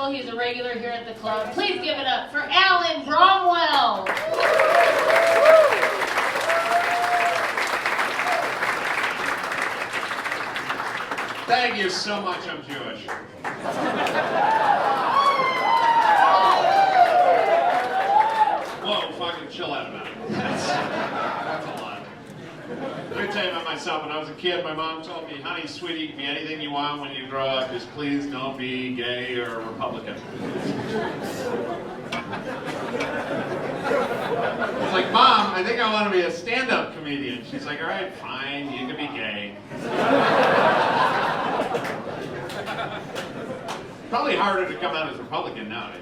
wonderful. He's a regular here at the club. Please give it up for Alan Bromwell. Thank you so much, I'm Jewish. Whoa, fucking chill out about it. That's a lot. Let me tell you about myself. When I was a kid, my mom told me, honey, sweetie, you can be anything you want when you grow up. Just please don't be gay or Republican. It's like, Mom, I think I want to be a stand-up comedian. She's like, all right, fine, you can be gay. Probably harder to come out as Republican nowadays.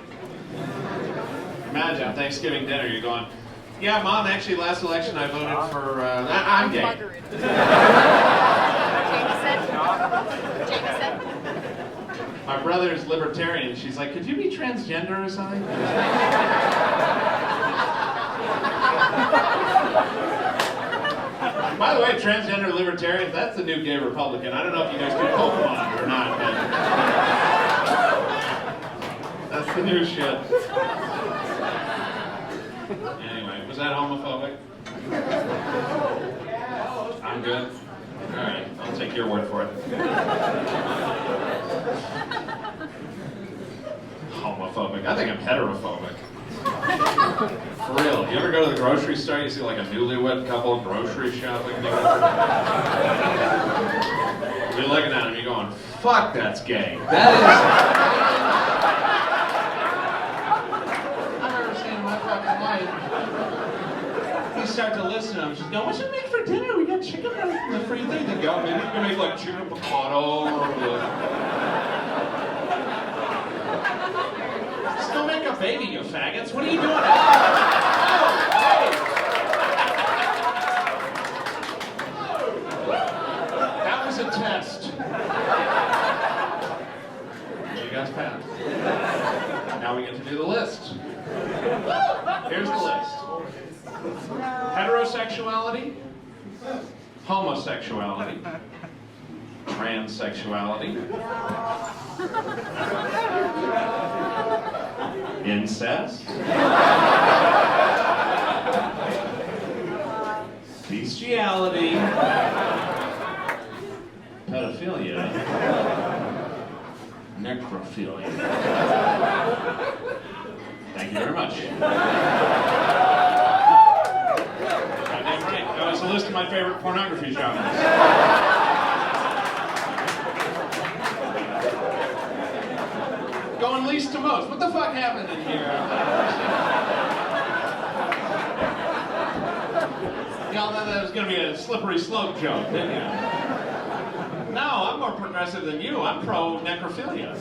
Imagine Thanksgiving dinner, you're going, yeah, Mom, actually last election I voted for, I'm gay. My brother's libertarian. She's like, could you be transgender or something? By the way, transgender libertarians, that's the new gay Republican. I don't know if you guys do Pokemon or not, but that's the new shit. Anyway, was that homophobic? I'm good? Alright, I'll take your word for it. Homophobic. I think I'm heterophobic. For real. You ever go to the grocery store, you see like a newlywed couple grocery shopping? You're looking at them, you're going, fuck, that's gay. That is... I've never seen in my fucking life. You start to listen to them, she's going, what should we make for dinner? We got chicken in the freezer. They go, maybe we can make like chicken piccata or... Still make a baby, you faggots. What are you doing? Oh, hey. That was a test. You guys passed. Now we get to do the list. Here's the list. Heterosexuality, homosexuality, transsexuality, incest, bestiality, pedophilia, necrophilia. Thank you very much. Goddamn right. That was a list of my favorite pornography genres. Going least to most. What the fuck happened in here? Y'all thought that was going to be a slippery slope joke, didn't you? No, I'm more progressive than you. I'm pro-necrophilia.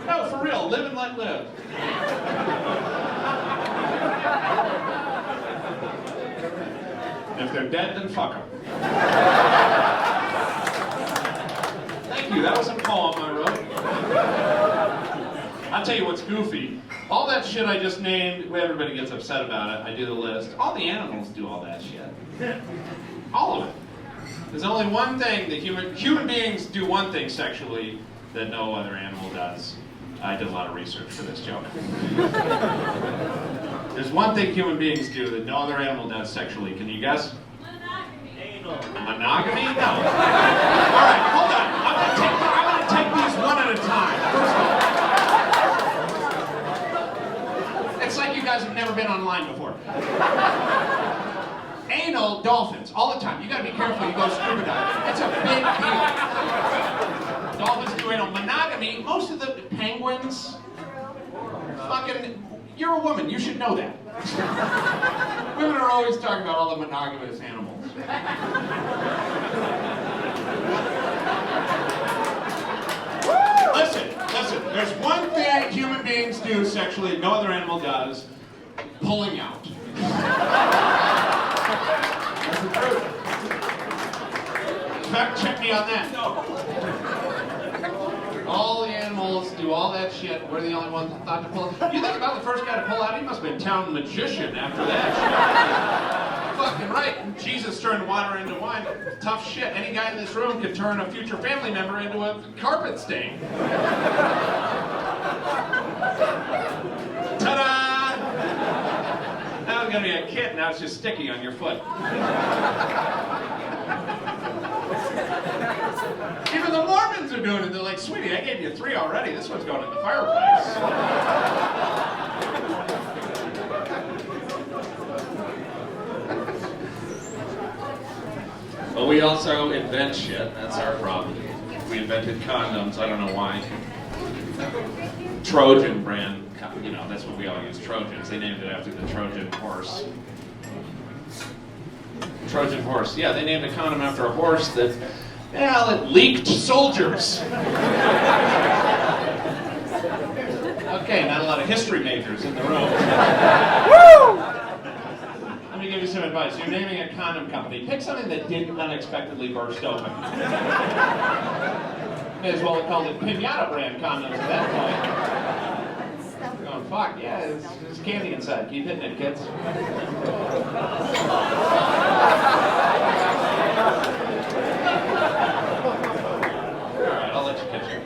No, for real. Live and let live. If they're dead, then fuck them. Thank you. That was a poem I wrote. I'll tell you what's goofy. All that shit I just named, everybody gets upset about it. I do the list. All the animals do all that shit. All of it. There's only one thing that human beings do one thing sexually that no other animal does. I did a lot of research for this joke. There's one thing human beings do that no other animal does sexually. Can you guess? Monogamy. Monogamy? No. All right, hold on. I'm gonna take these one at a time. First of all, it's like you guys have never been online before. Anal dolphins, all the time. You gotta be careful, you go scuba diving. It's a big deal. Dolphins do anal. Monogamy, most of the penguins, fucking, you're a woman, you should know that. Women are always talking about all the monogamous animals. Listen, there's one thing human beings do sexually that no other animal does, pulling out. That's the truth. Fact check me on that. No. All the animals do all that shit. We're the only ones that thought to pull it. You think about the first guy to pull out, he must have been a town magician after that shit. fucking right. Jesus turned water into wine. Tough shit. Any guy in this room could turn a future family member into a carpet stain. Ta-da! Now it's gonna be a kid. Now it's just sticky on your foot. Even the Mormons are doing it. They're like, sweetie, I gave you 3 already. This one's going in the fireplace. But we also invent shit. That's our problem. We invented condoms. I don't know why. Trojan brand. You know, that's what we all use. Trojans. They named it after the Trojan horse. Trojan horse. Yeah, they named a condom after a horse that, well, it leaked soldiers. Okay, not a lot of history majors in the room. Woo! Let me give you some advice. You're naming a condom company. Pick something that didn't unexpectedly burst open. May as well have called it Pinata brand condoms at that point. Going, fuck, yeah, there's candy inside. Keep hitting it, kids. Alright, I'll let you catch it.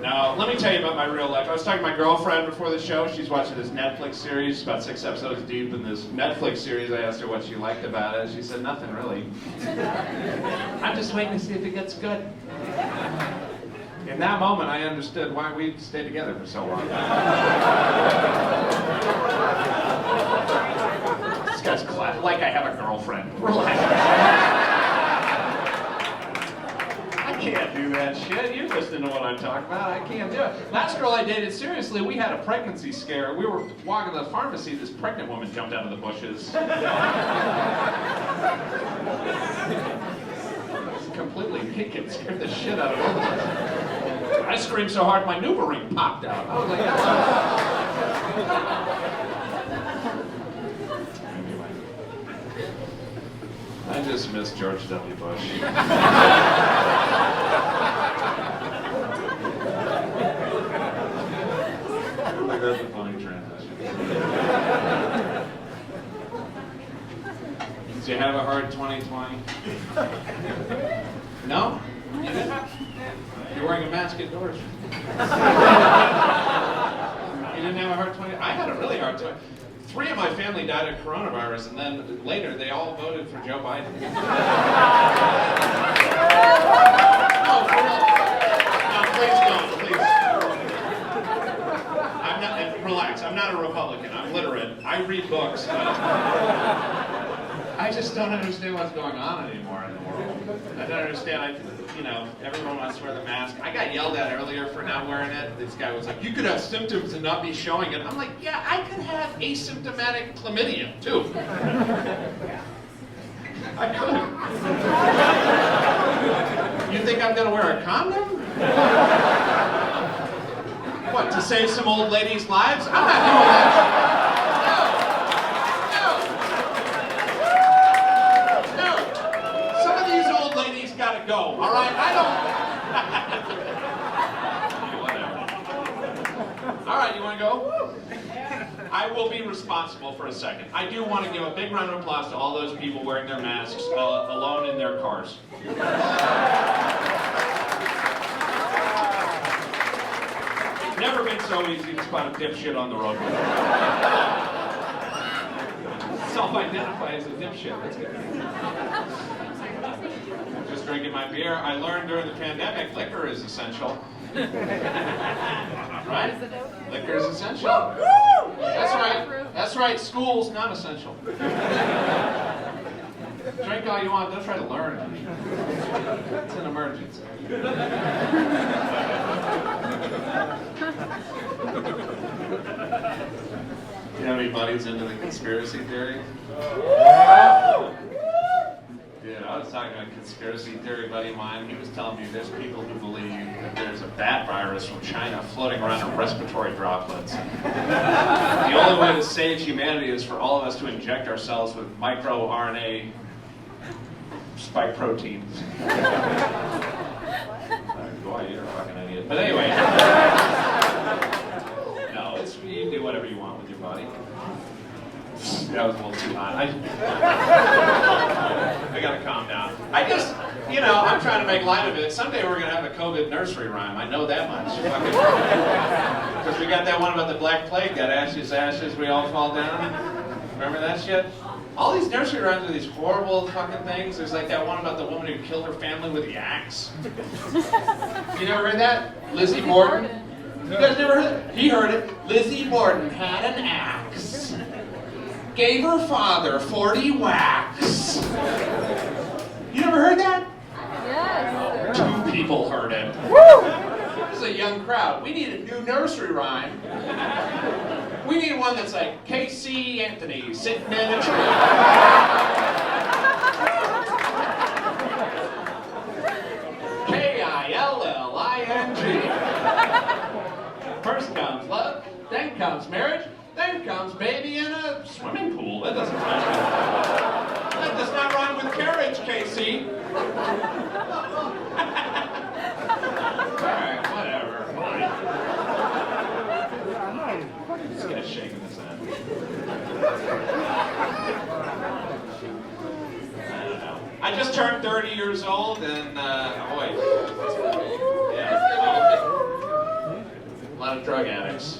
Now, let me tell you about my real life. I was talking to my girlfriend before the show. She's watching this Netflix series, about 6 episodes deep in this Netflix series. I asked her what she liked about it. She said, nothing really. I'm just waiting to see if it gets good. In that moment, I understood why we stayed together for so long. This guy's like I have a girlfriend. Relax. I can't do that shit. You listen to what I'm talking about. I can't do it. Last girl I dated, seriously, we had a pregnancy scare. We were walking to the pharmacy. This pregnant woman jumped out of the bushes. Completely naked, scared the shit out of all of us. I screamed so hard my new ring popped out. I was like, anyway. I just miss George W. Bush. That's a funny transition. Did you have a hard 2020? No? You didn't? You're wearing a mask indoors. You didn't have a hard 20? I had a really hard 20. 3 of my family died of coronavirus, and then later they all voted for Joe Biden. No, for real. No, please don't, please. I'm not, relax, I'm not a Republican. I'm literate. I read books. I just don't understand what's going on anymore in the world. I don't understand. Everyone wants to wear the mask. I got yelled at earlier for not wearing it. This guy was like, you could have symptoms and not be showing it. I'm like, yeah, I could have asymptomatic chlamydia, too. I could. You think I'm going to wear a condom? What, to save some old ladies' lives? I'm not doing that. Gotta go, all right? I don't... All right, you want to go? I will be responsible for a second. I do want to give a big round of applause to all those people wearing their masks alone in their cars. Never been so easy to spot a dipshit on the roadway. Self-identify as a dipshit. That's good. Just drinking my beer. I learned during the pandemic, liquor is essential. Right? Liquor is essential. That's right. That's right. School's not essential. Drink all you want. Don't try to learn. It's an emergency. You have any buddies into the conspiracy theory? Dude, I was talking to a conspiracy theory buddy of mine. He was telling me there's people who believe that there's a bat virus from China floating around in respiratory droplets. The only way to save humanity is for all of us to inject ourselves with microRNA spike proteins. Boy, you're a fucking idiot. But anyway. No, you can do whatever you want with your body. That was a little too hot. I gotta calm down. I just, I'm trying to make light of it. Someday we're gonna have a COVID nursery rhyme. I know that much. Because we got that one about the Black Plague, that ashes, ashes, we all fall down. Remember that shit? All these nursery rhymes are these horrible fucking things. There's like that one about the woman who killed her family with the axe. You never heard that? Lizzie Borden? You guys never heard it? He heard it. Lizzie Borden had an axe. Gave her father 40 whacks. You never heard that? Yes. 2 people heard it. This is a young crowd. We need a new nursery rhyme. We need one that's like Casey Anthony sitting in a tree. K-I-L-L-I-N-G. First comes love, then comes marriage, then comes baby in a swimming pool. That doesn't rhyme with that does not rhyme with carriage, Casey. Alright, whatever. Fine. Let's get a shake in this end. I don't know. I just turned 30 years old and boy. Yeah. A lot of drug addicts.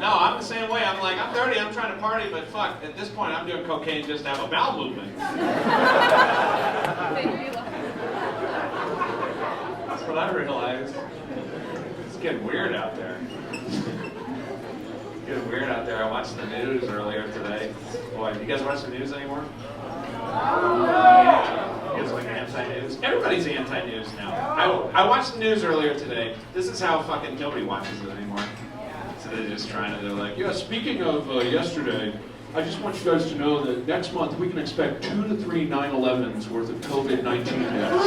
No, I'm the same way. I'm like, I'm 30, I'm trying to party, but fuck, at this point I'm doing cocaine just to have a bowel movement. That's what I realized. It's getting weird out there. It's getting weird out there. I watched the news earlier today. Boy, do you guys watch the news anymore? Yeah. You guys like anti-news? Everybody's anti-news now. I watched the news earlier today. This is how fucking nobody watches it anymore. So they're just they're like, yeah, speaking of yesterday, I just want you guys to know that next month we can expect 2 to 3 9/11s worth of COVID-19 deaths.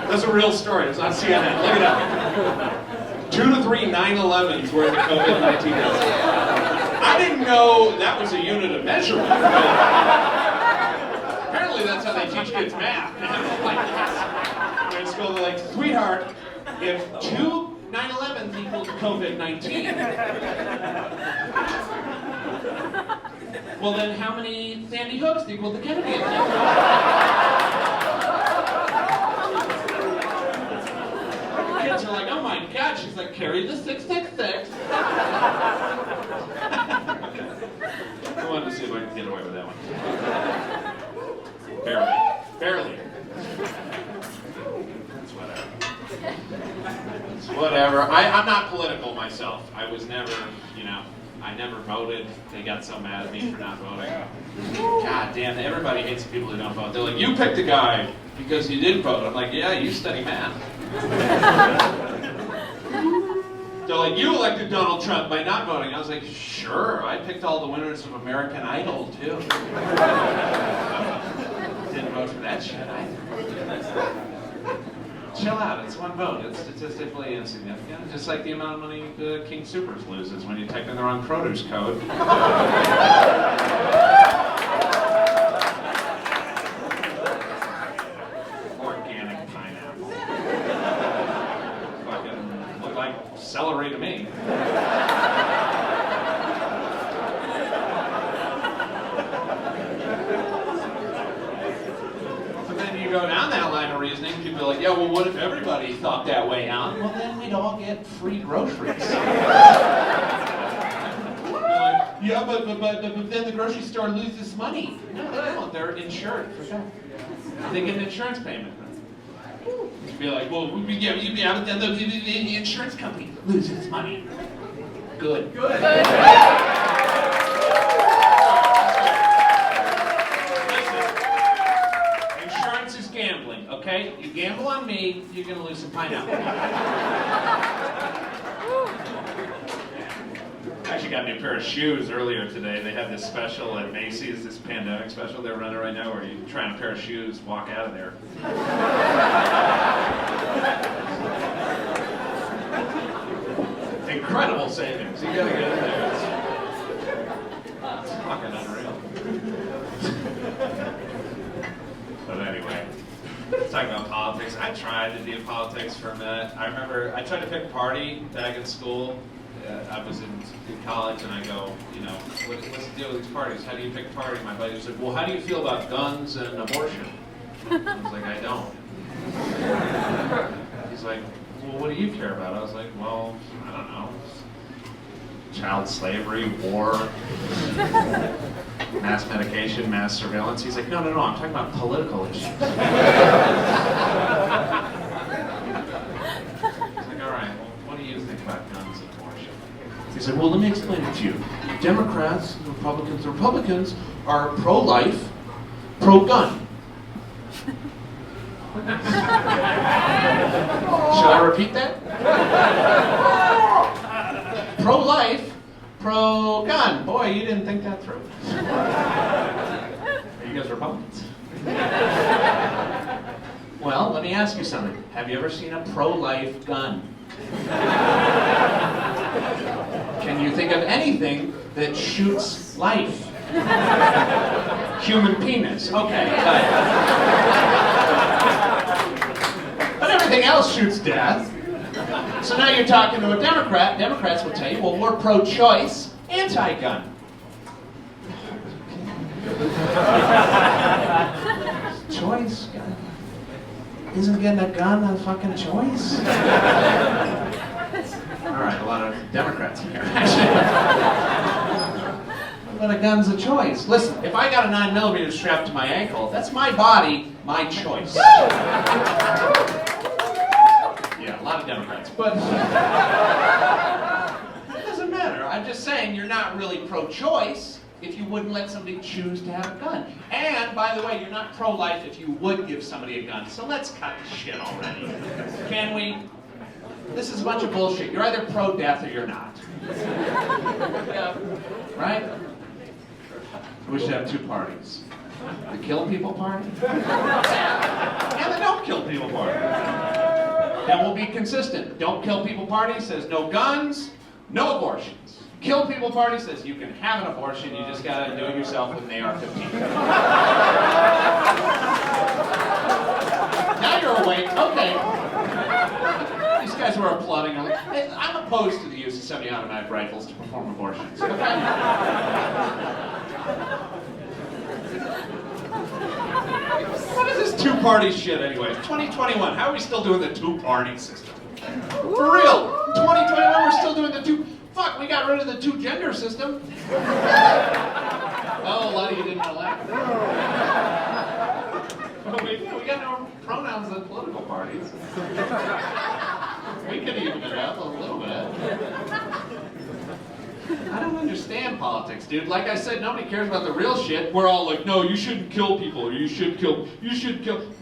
That's a real story. It's on CNN. Look it up. 2 to 3 9/11s worth of COVID-19 deaths. I didn't know that was a unit of measurement. Apparently that's how they teach kids math. In school, they're like, sweetheart, if 2 9/11s equals COVID-19, well then how many Sandy Hooks equal the Kennedy attack? Kids are like, oh my god, she's like, carry the 666. I wanted to see if I could get away with that one. Barely. Barely. It's whatever. It's whatever. I'm not political myself. I was never, I never voted. They got so mad at me for not voting. God damn, everybody hates the people who don't vote. They're like, you picked a guy because you did vote. I'm like, yeah, you study math. They're like, you elected Donald Trump by not voting. I was like, sure, I picked all the winners of American Idol, too. Didn't vote for that shit either. Chill out, it's one vote. It's statistically insignificant. Just like the amount of money the King Soopers loses when you type in the wrong produce code. Organic pineapple. Fucking look like celery to me. Go down that line of reasoning, people are like, yeah, well, what if everybody thought that way, Alan? Well, then we'd all get free groceries. Like, yeah, but then the grocery store loses money. No, they don't. They're insured for sure. They get an insurance payment. You'd be like, well, but then the insurance company loses money. Good. Good. Gambling, okay? You gamble on me, you're gonna lose some pineapple. I actually got a new pair of shoes earlier today. They have this special at Macy's, this pandemic special they're running right now where you try on a pair of shoes, walk out of there. Incredible savings. You gotta get in there. It's fucking unreal. But anyway. Talking about politics. I tried to do politics for a minute. I remember I tried to pick a party back in school, I was in college and I go, you know, what's the deal with these parties? How do you pick a party? My buddy said, well, how do you feel about guns and abortion? I was like, I don't. He's like, well, what do you care about? I was like, well, I don't know. Child slavery, war, mass medication, mass surveillance. He's like, no, I'm talking about political issues. He's like, all right, well, what do you think about guns and abortion? He said, well, let me explain it to you. Democrats, the Republicans are pro-life, pro-gun. Should I repeat that? Pro-life, pro-gun. Boy, you didn't think that through. Are you guys Republicans? Well, let me ask you something. Have you ever seen a pro-life gun? Can you think of anything that shoots life? Human penis. Okay, good. But everything else shoots death. So now you're talking to a Democrat. Democrats will tell you, well, we're pro-choice, anti-gun. Choice? Isn't getting a gun a fucking choice? All right, a lot of Democrats in here, But a gun's a choice. Listen, if I got a 9mm strapped to my ankle, that's my body, my choice. Yeah, a lot of Democrats, but it doesn't matter. I'm just saying you're not really pro-choice if you wouldn't let somebody choose to have a gun. And, by the way, you're not pro-life if you would give somebody a gun. So let's cut the shit already. Can we? This is a bunch of bullshit. You're either pro-death or you're not. Right? We should have two parties. The kill people party and the don't kill people party. Then we'll be consistent. Don't kill people party says no guns, no abortions. Kill people party says you can have an abortion, you just gotta do it yourself with an AR-15. Now you're awake. Okay. These guys were applauding. I'm opposed to the use of semi-automatic rifles to perform abortions. Okay? What is this two-party shit anyway? 2021, how are we still doing the two-party system? For real, 2021 we're still doing the two... Fuck, we got rid of the two-gender system. Oh, a lot of you didn't know that. We got no pronouns in political parties. We could even it up a little bit. I don't understand politics, dude. Like I said, nobody cares about the real shit. We're all like, no, you shouldn't kill people, or you should kill. We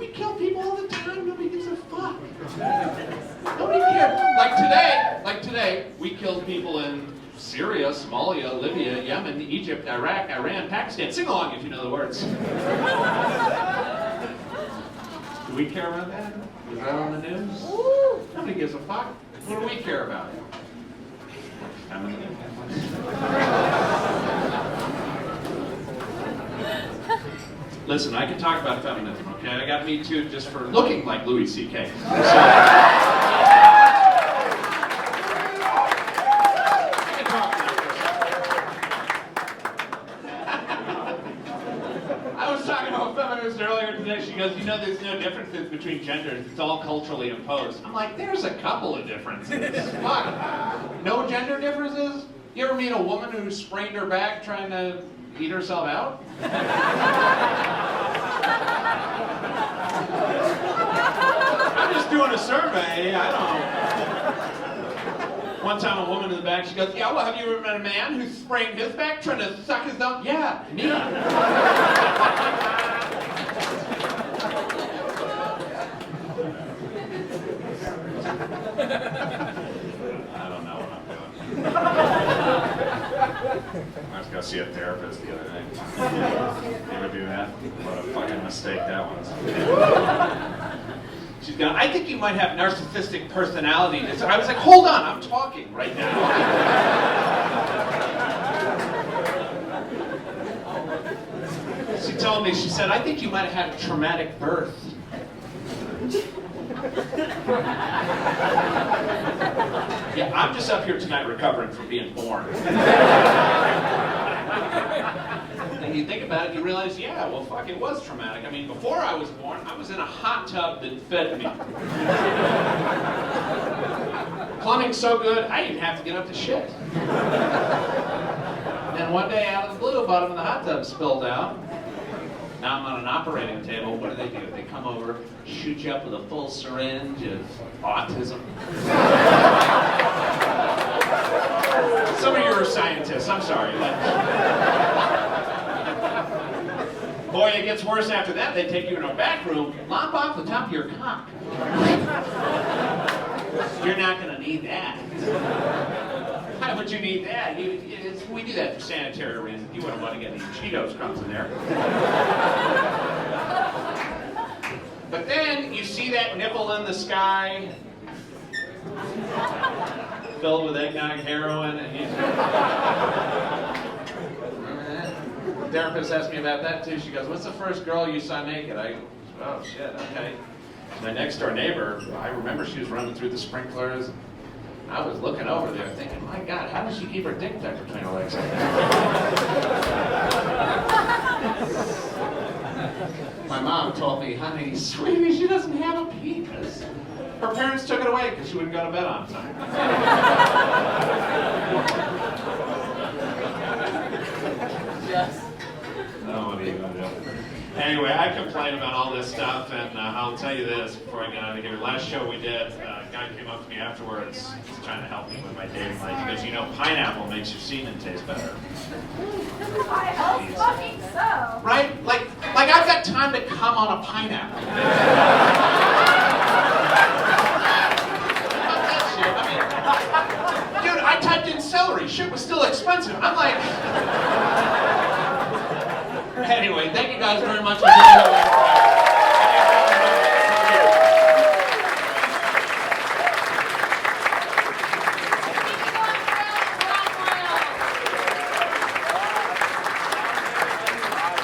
kill people all the time. Nobody gives a fuck. Nobody cares. Like today, we killed people in Syria, Somalia, Libya, Yemen, Egypt, Iraq, Iran, Pakistan. Sing along if you know the words. Do we care about that? Is that on the news? Nobody gives a fuck. What do we care about? Listen, I can talk about feminism, okay? I got Me Too just for looking like Louis C.K. I was talking to a feminist earlier today. She goes, you know, there's no differences between genders. It's all culturally imposed. I'm like, there's a couple of differences. Fuck. No gender differences? You ever meet a woman who sprained her back trying to eat herself out? I'm just doing a survey. I don't. One time a woman in the back, she goes, yeah, well, have you ever met a man who sprained his back trying to suck his thumb? Yeah, me. I don't know what I'm doing. I was going to see a therapist the other day. You ever do that? What a fucking mistake that was. She's going, I think you might have narcissistic personality disorder. I was like, hold on, I'm talking right now. She told me, she said, I think you might have had a traumatic birth. Yeah, I'm just up here tonight recovering from being born. And you think about it, you realize, yeah, well, fuck, it was traumatic. I mean, before I was born, I was in a hot tub that fed me. Plumbing's so good, I didn't have to get up to shit. And one day, out of the blue, bottom of the hot tub spilled out. Now I'm on an operating table. What do? They come over, shoot you up with a full syringe of autism. Some of you are scientists, I'm sorry. Boy, it gets worse after that. They take you in a back room, lop off the top of your cock. You're not going to need that. Why would you need that? We do that for sanitary reasons. You wouldn't want to get any Cheetos crumbs in there. But then you see that nipple in the sky, filled with eggnog heroin, and the therapist asked me about that too. She goes, "What's the first girl you saw naked?" I go, "Oh shit, okay." My next door neighbor, I remember she was running through the sprinklers. I was looking over there thinking, my God, how does she keep her dick tucked between her legs like that? My mom told me, honey, sweetie, she doesn't have a penis. Her parents took it away because she wouldn't go to bed on time. Yes. Oh, what are you going to do? Anyway, I complain about all this stuff, and I'll tell you this before I get out of here. Last show we did, a guy came up to me afterwards, he's trying to help me with my dating life. He goes, you know, pineapple makes your semen taste better. I hope fucking so. Right? Like I've got time to come on a pineapple. Dude, I typed in celery. Shit was still expensive. I'm like... Anyway, thank you guys very much for being here.